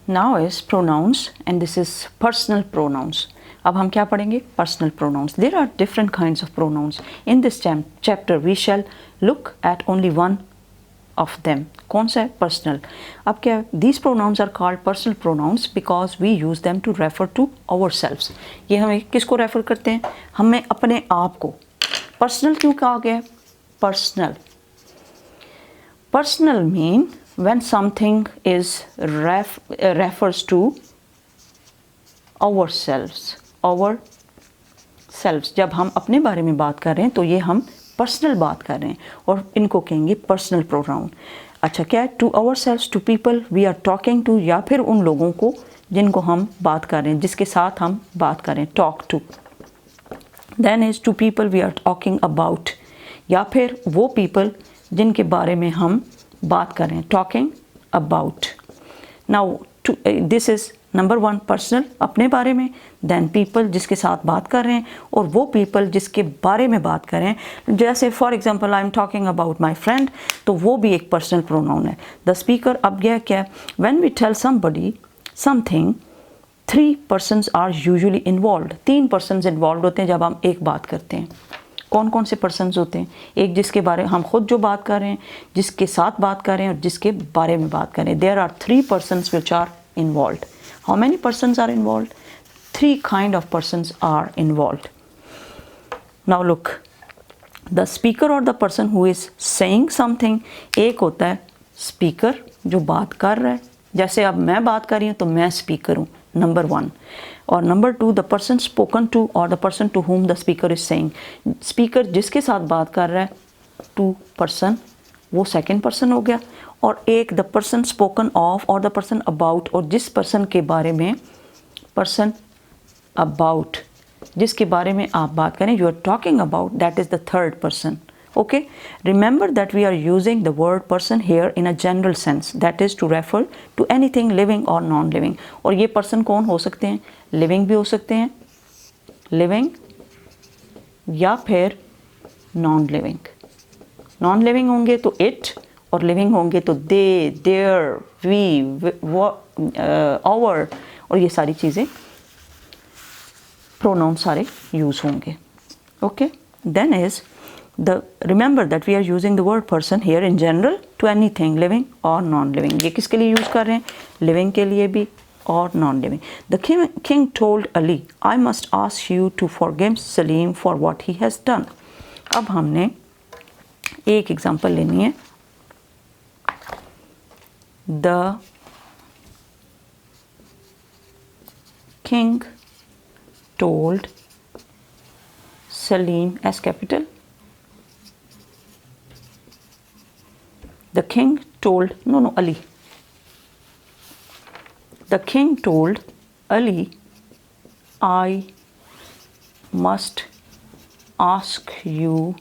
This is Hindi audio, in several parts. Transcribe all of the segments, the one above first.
Now is pronouns and this is personal pronouns. अब हम क्या पढ़ेंगे? Personal pronouns. There are different kinds of pronouns in this chapter. We shall look at only one of them. कौन सा है? पर्सनल। अब क्या, these pronouns are called personal pronouns because we use them to refer to ourselves. ये हमें किसको रेफर करते हैं? हमें अपने आप को। पर्सनल क्यों कहा गया है? Personal, personal mean when something is refers to ourselves। जब हम अपने बारे में बात कर रहे हैं तो ये हम पर्सनल बात कर रहे हैं और इनको कहेंगे पर्सनल प्रोनाउन। अच्छा, क्या है? To ourselves, to people we are talking to, या फिर उन लोगों को जिनको हम बात कर रहे हैं, जिसके साथ हम बात कर रहे हैं, talk to. Then is to people we are talking about, या फिर वो पीपल जिनके बारे में हम बात कर रहे हैं, talking about. Now this is number one, personal, अपने बारे में। देन पीपल, जिसके साथ बात कर रहे हैं, और वो पीपल जिसके बारे में बात कर रहे हैं। जैसे for example I am talking about my friend, तो वो भी एक पर्सनल प्रोनाउन है। The speaker. अब यह क्या है? When we tell somebody something, 3 persons are usually involve. 3 persons involve होते हैं जब हम एक बात करते हैं। कौन कौन से पर्सन्स होते हैं? एक जिसके बारे हम खुद जो बात कर रहे हैं, जिसके साथ बात कर रहे हैं, और जिसके बारे में बात कर रहे हैं। There are 3 persons which are involved. How many persons are involved? 3 kind of persons are involved. Now look, the speaker or the person who is saying something, एक होता है speaker जो बात कर रहा है। जैसे अब मैं बात कर रही हूँ तो मैं speaker हूँ, नंबर 1। और number 2, the person spoken to और the person to whom the speaker is saying. Speaker जिसके साथ बात कर रहा है, 2 person, वो सेकंड पर्सन हो गया। और एक द पर्सन स्पोकन ऑफ और द पर्सन अबाउट, और जिस पर्सन के बारे में, पर्सन अबाउट, जिसके बारे में आप बात करें, you are talking about, that is the third person. Okay, remember that we are using the word person here in a general sense, that is to refer to anything living or non-living. और ये person कौन हो सकते हैं? living भी हो सकते हैं, living, या फिर non-living। non-living होंगे तो it, और living होंगे तो they, their, we, our, और ये सारी चीज़ें pronoun सारे use होंगे। Okay, then is remember that we are using the word person here in general to anything living or non-living। ये किसके लिए यूज़ कर रहे हैं? living के लिए भी और non-living। The king told Ali, I must ask you to forgive Salim for what he has done। अब हमने एक एग्जाम्पल लेनी है। The king told Salim as capital। The king told, Ali. The king told Ali, I must ask you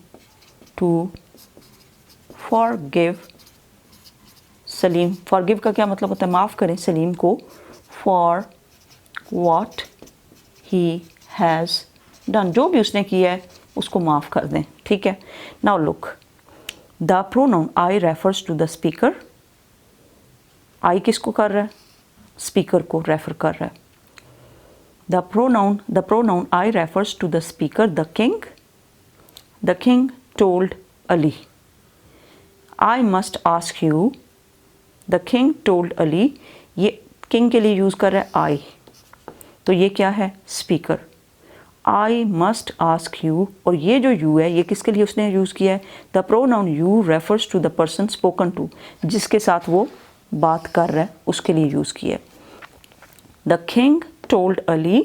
to forgive Salim। Forgive का क्या मतलब होता है? माफ़ करें सलीम को, for what he has done, जो भी उसने किया है उसको माफ़ कर दें। ठीक है। Now look, the pronoun I refers to the speaker। I किसको कर रहा है? स्पीकर को रेफर कर रहा है। The pronoun I refers to the speaker, the king। The king told Ali, I must ask you। The king told Ali, ये king के लिए यूज़ कर रहा है I, तो ये क्या है? Speaker. I must ask you, और ये जो you है ये किसके लिए उसने यूज़ किया है? The pronoun you refers to the person spoken to, जिसके साथ वो बात कर रहा है उसके लिए यूज़ किया है। The king told Ali,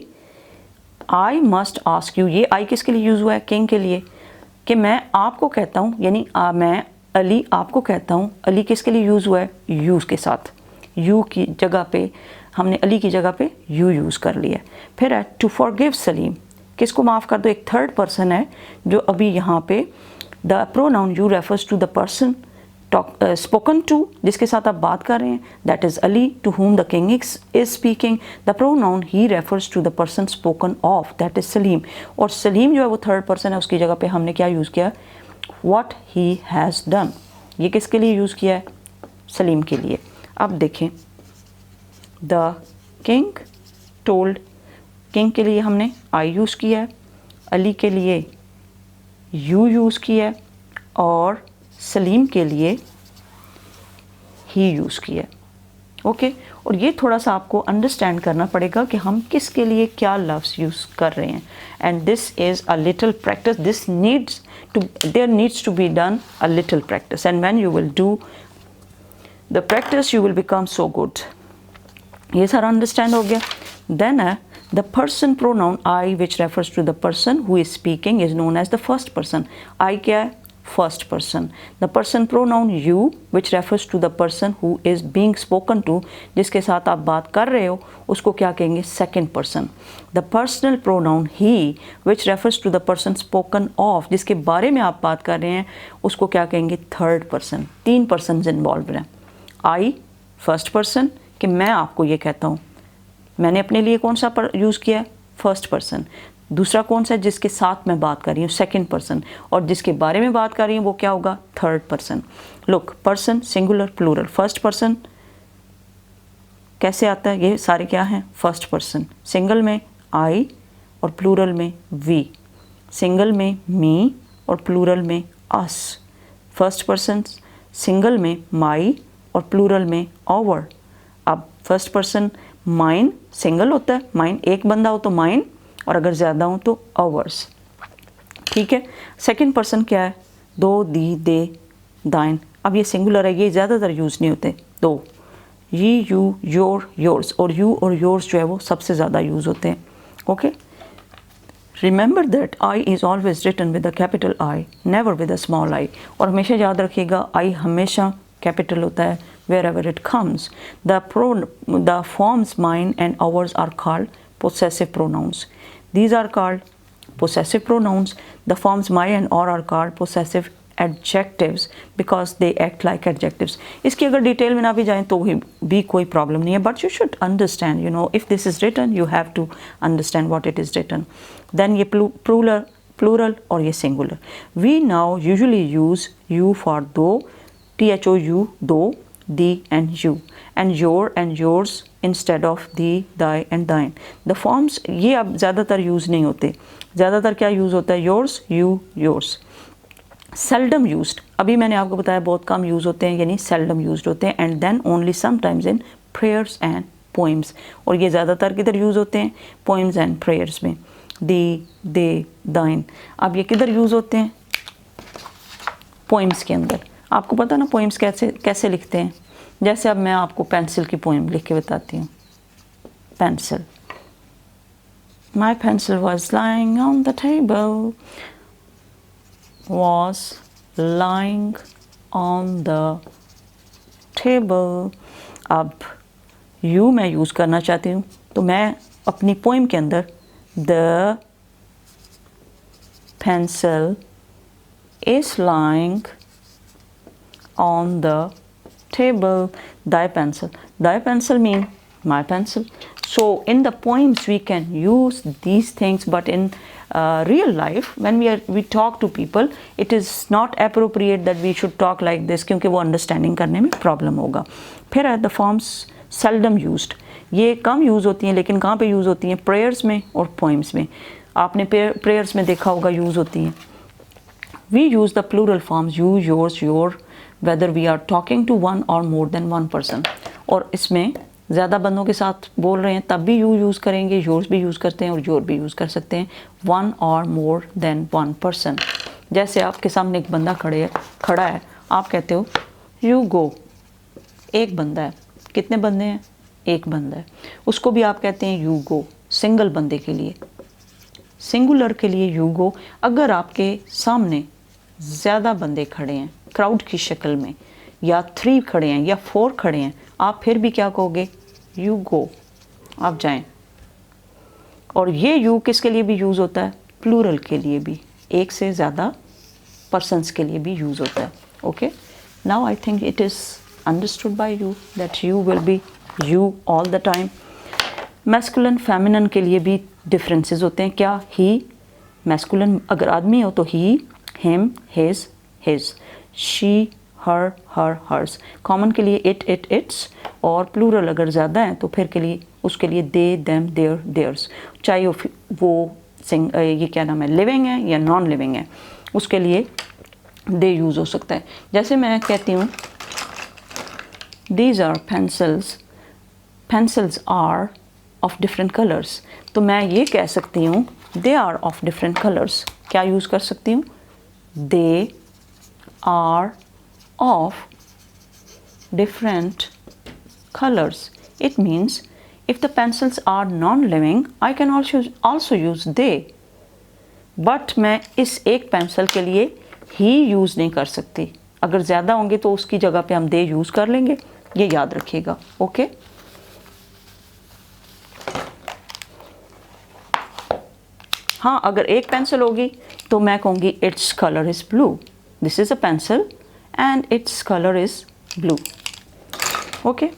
I must ask you, ये I किसके लिए यूज़ हुआ है? king के लिए, कि मैं आपको कहता हूँ, यानी मैं अली आपको कहता हूँ। अली किसके लिए यूज़ हुआ है? you के साथ, you की जगह पे हमने अली की जगह पे you यूज़ कर लिया। फिर है to forgive सलीम, किसको माफ़ कर दो? एक थर्ड पर्सन है जो अभी यहाँ पे the pronoun you refers to the person spoken to, जिसके साथ आप बात कर रहे हैं, that is Ali, to whom the king is speaking. The pronoun he refers to the person spoken of, that is Salim. और सलीम जो है वो थर्ड पर्सन है, उसकी जगह पे हमने क्या यूज़ किया? What he has done. ये किसके लिए यूज़ किया है? सलीम के लिए। अब देखें, द किंग टोल्ड, किंग के लिए हमने आई यूज़ किया है, अली के लिए यू यूज़ किया है और सलीम के लिए ही यूज़ किया है। ओके, और ये थोड़ा सा आपको अंडरस्टैंड करना पड़ेगा कि हम किसके लिए क्या लफ्ज़ यूज़ कर रहे हैं। And this is a little practice, this needs to, there needs to be done a little practice, and when you will do the practice you will become so good. ये सारा अंडरस्टैंड हो गया। देन है the person pronoun I which refers to the person who is speaking is known as the first person. I क्या है? First person. The person pronoun you which refers to the person who is being spoken to, जिसके साथ आप बात कर रहे हो उसको क्या कहेंगे? Second person. The personal pronoun he which refers to the person spoken of, जिसके बारे में आप बात कर रहे हैं उसको क्या कहेंगे? Third person. तीन पर्सन इन्वॉल्व हैं। आई फर्स्ट पर्सन कि मैं आपको ये कहता हूँ, मैंने अपने लिए कौन सा यूज़ किया है? First person. दूसरा कौन सा है? जिसके साथ मैं बात कर रही हूँ, सेकंड पर्सन। और जिसके बारे में बात कर रही हूँ वो क्या होगा? Third person. Look, person singular plural, first person कैसे आता है? ये सारे क्या हैं? First person. सिंगल में आई और प्लूरल में वी, सिंगल में मी और प्लूरल में अस। फर्स्ट पर्सन सिंगल में माई और प्लूरल में आवर। अब फर्स्ट पर्सन माइन सिंगल होता है, माइन एक बंदा हो तो माइन, और अगर ज़्यादा हो तो आवर्स। ठीक है। सेकंड पर्सन क्या है? दो, दी, दे, दाइन। अब ये सिंगुलर है, ये ज़्यादातर यूज़ नहीं होते। दो, ये, यू, योर, योर्स, और यू और योर्स जो है वो सबसे ज़्यादा यूज़ होते हैं। Okay, remember that I is always written with a capital I, never with a small I. और हमेशा याद रखिएगा आई हमेशा कैपिटल होता है wherever it comes. The forms mine and ours are called possessive pronouns. These are called possessive pronouns. The forms my and our are called possessive adjectives because they act like adjectives. इसकी अगर डिटेल में ना भी जाएं तो भी कोई प्रॉब्लम नहीं है, but you should understand, you know, if this is written you have to understand what it is written. Then ये plural और ये singular. We now usually use you for though, thou, though, thee and you, and your and yours instead of thee, thy and thine. The forms ये अब ज़्यादातर यूज़ नहीं होते। ज़्यादातर क्या यूज़ होता है? yours, you, yours. seldom used, अभी मैंने आपको बताया बहुत कम यूज़ होते हैं, यानी seldom used होते हैं, and then only sometimes in prayers and poems. और ये ज़्यादातर किधर यूज़ होते हैं? poems and prayers में। thee, they, thine। अब ये किधर यूज़ होते हैं? poems के अंदर। आपको पता ना पोइम्स कैसे लिखते हैं? जैसे अब मैं आपको पेंसिल की पोइम लिख के बताती हूँ। Pencil, my pencil was lying on the table, was lying on the table. अब यू मैं यूज़ करना चाहती हूँ तो मैं अपनी पोइम के अंदर the pencil is lying on the table, thy pencil mean my pencil. So in the poems we can use these things, but in real life when we talk to people it is not appropriate that we should talk like this, क्योंकि वो understanding करने में problem होगा। फिर है the forms seldom used, ये कम यूज़ होती हैं, लेकिन कहाँ पे यूज़ होती हैं? prayers में और poems में। आपने prayers में देखा होगा यूज़ होती हैं। We use the plural forms you, yours, your, whether we are talking to one or more than one person. और इसमें ज़्यादा बंदों के साथ बोल रहे हैं तब भी यू यूज़ करेंगे, योर्स भी यूज़ करते हैं और योर भी यूज़ कर सकते हैं। वन और मोर देन वन पर्सन। जैसे आपके सामने एक बंदा खड़ा है, आप कहते हो यू गो, एक बंदा है। कितने बंदे हैं? एक बंदा है। उसको भी आप कहते हैं यू गो, सिंगल बंदे के लिए। सिंगुलर के लिए यू गो। अगर आपके सामने ज़्यादा बंदे खड़े हैं क्राउड की शक्ल में, या 3 खड़े हैं या 4 खड़े हैं, आप फिर भी क्या कहोगे? यू गो, आप जाएं। और ये यू किसके लिए भी यूज़ होता है? प्लूरल के लिए भी, एक से ज़्यादा पर्सन्स के लिए भी यूज़ होता है। Okay, now I think it is understood by you that you will be you all the time. Masculine feminine के लिए भी डिफरेंसेस होते हैं। क्या? ही मैस्कुलिन अगर आदमी हो तो he, him, his, she, her, hers. Common के लिए इट, इट्स, और प्लूरल अगर ज़्यादा है तो फिर के लिए उसके लिए दे, देम, देयर, देयर्स। चाहे वो ये क्या नाम है, लिविंग है या नॉन लिविंग है, उसके लिए दे यूज़ हो सकता है। जैसे मैं कहती हूँ these are pencils, pencils are of different colours, तो मैं ये कह सकती हूँ they are of different colours. क्या यूज़ कर सकती हूँ, they are of different colors. It means if the pencils are non-living, I can also use they. But मैं इस एक पेंसिल के लिए ही यूज़ नहीं कर सकती। अगर ज़्यादा होंगे तो उसकी जगह पे हम दे यूज़ कर लेंगे, ये याद रखिएगा। ओके, हाँ, अगर एक पेंसिल होगी तो मैं कहूँगी its colour is blue, this is a pencil and its colour is blue. Okay,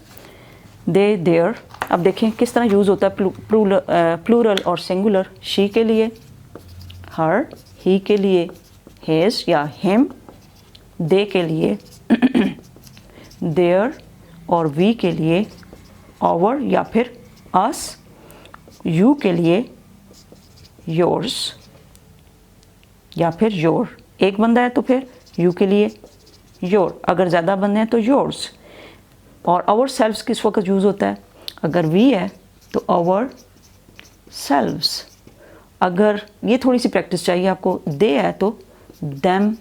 they, there. अब देखें किस तरह यूज़ होता है प्लूरल और सिंगुलर। शी के लिए हर, ही के लिए हिज या हिम, दे के लिए देयर, और वी के लिए आवर या फिर अस, यू के लिए योर्स या फिर योर। एक बंदा है तो फिर यू के लिए योर, अगर ज़्यादा बंदे हैं तो योर्स। और आवर सेल्व्स किस वक्त यूज़ होता है, अगर वी है तो आवर सेल्व्स। अगर ये थोड़ी सी प्रैक्टिस चाहिए आपको, दे है तो them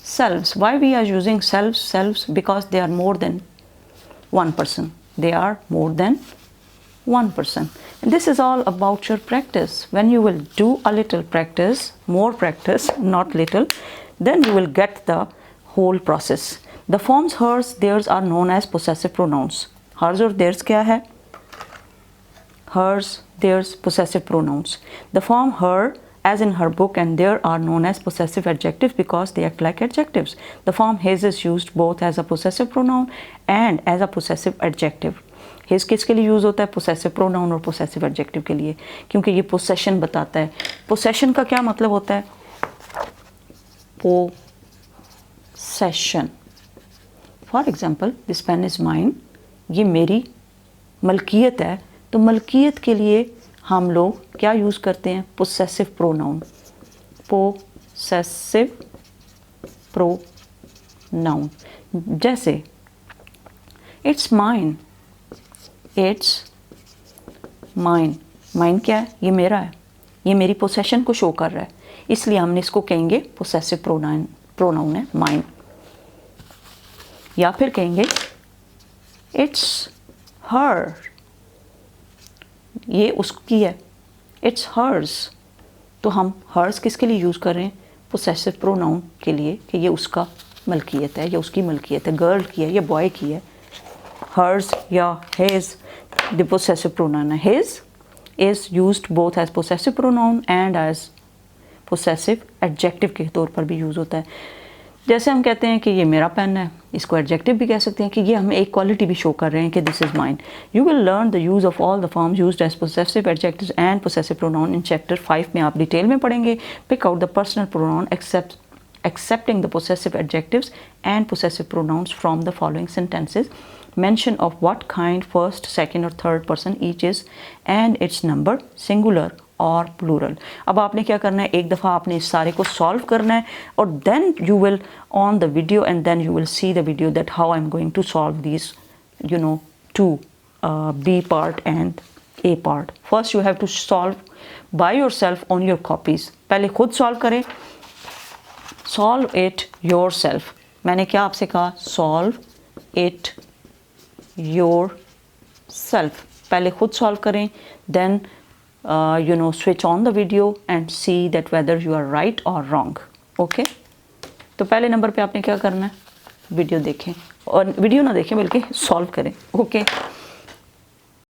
selves. Why we are using selves, selves because they are more than one person, they are more than one person. And this is all about your practice. When you will do a little practice, more practice, not little, then you will get the whole process. The forms hers, theirs are known as possessive pronouns. Hers और theirs क्या है, hers, theirs, possessive pronouns. The form her as in her book and there are known as possessive adjectives because they act like adjectives. The form his is used both as a possessive pronoun and as a possessive adjective. His किसके लिए यूज़ होता है, possessive pronoun और possessive adjective के लिए, क्योंकि ये possession बताता है। possession का क्या मतलब होता है, possession. For example, this pen is mine. ये मेरी मलकियत है, तो मलकियत के लिए हम लोग क्या यूज़ करते हैं, पोसेसिव प्रोनाउन। पोसेसिव प्रोनाउन जैसे it's mine, it's mine. Mine क्या है, ये मेरा है, ये मेरी पोसेशन को शो कर रहा है, इसलिए हमने इसको कहेंगे पोसेसिव प्रोनाउन है माइन। या फिर कहेंगे इट्स हर, ये उसकी है, इट्स हर्स। तो हम हर्स किसके लिए यूज़ कर रहे हैं, पोसेसिव प्रोनाउन के लिए, कि ये उसका मलकियत है या उसकी मलकियत है, गर्ल की है या बॉय की है। हर्स या हिज द पोसेसिव प्रोनाउन है। His is used both as possessive pronoun and as possessive adjective के तौर पर भी यूज़ होता है। जैसे हम कहते हैं कि ये मेरा पेन है, इसको एडजेक्टिव भी कह सकते हैं कि ये हमें एक क्वालिटी भी शो कर रहे हैं कि this is mine. You will learn the use of all the forms used as possessive adjectives and possessive pronoun in chapter 5 में आप डिटेल में पढ़ेंगे। Pick out the personal pronoun accepting the possessive adjectives and possessive pronouns from the following sentences. Mention of what kind, first, second or third person each is and its number, singular और प्लूरल। अब आपने क्या करना है, एक दफ़ा आपने इस सारे को सॉल्व करना है और then you will on the video and then you will see the video that how I am going to solve this two B part and A part. First you have to solve by yourself on your copies. पहले खुद सॉल्व करें, सॉल्व इट योर सेल्फ। मैंने क्या आपसे कहा, सॉल्व इट योर सेल्फ। पहले खुद सॉल्व करें, then switch on the video and see that whether you are right or wrong. Okay? तो पहले नंबर पे आपने क्या करना है, वीडियो देखें, और वीडियो ना देखें बल्कि सॉल्व करें। ओके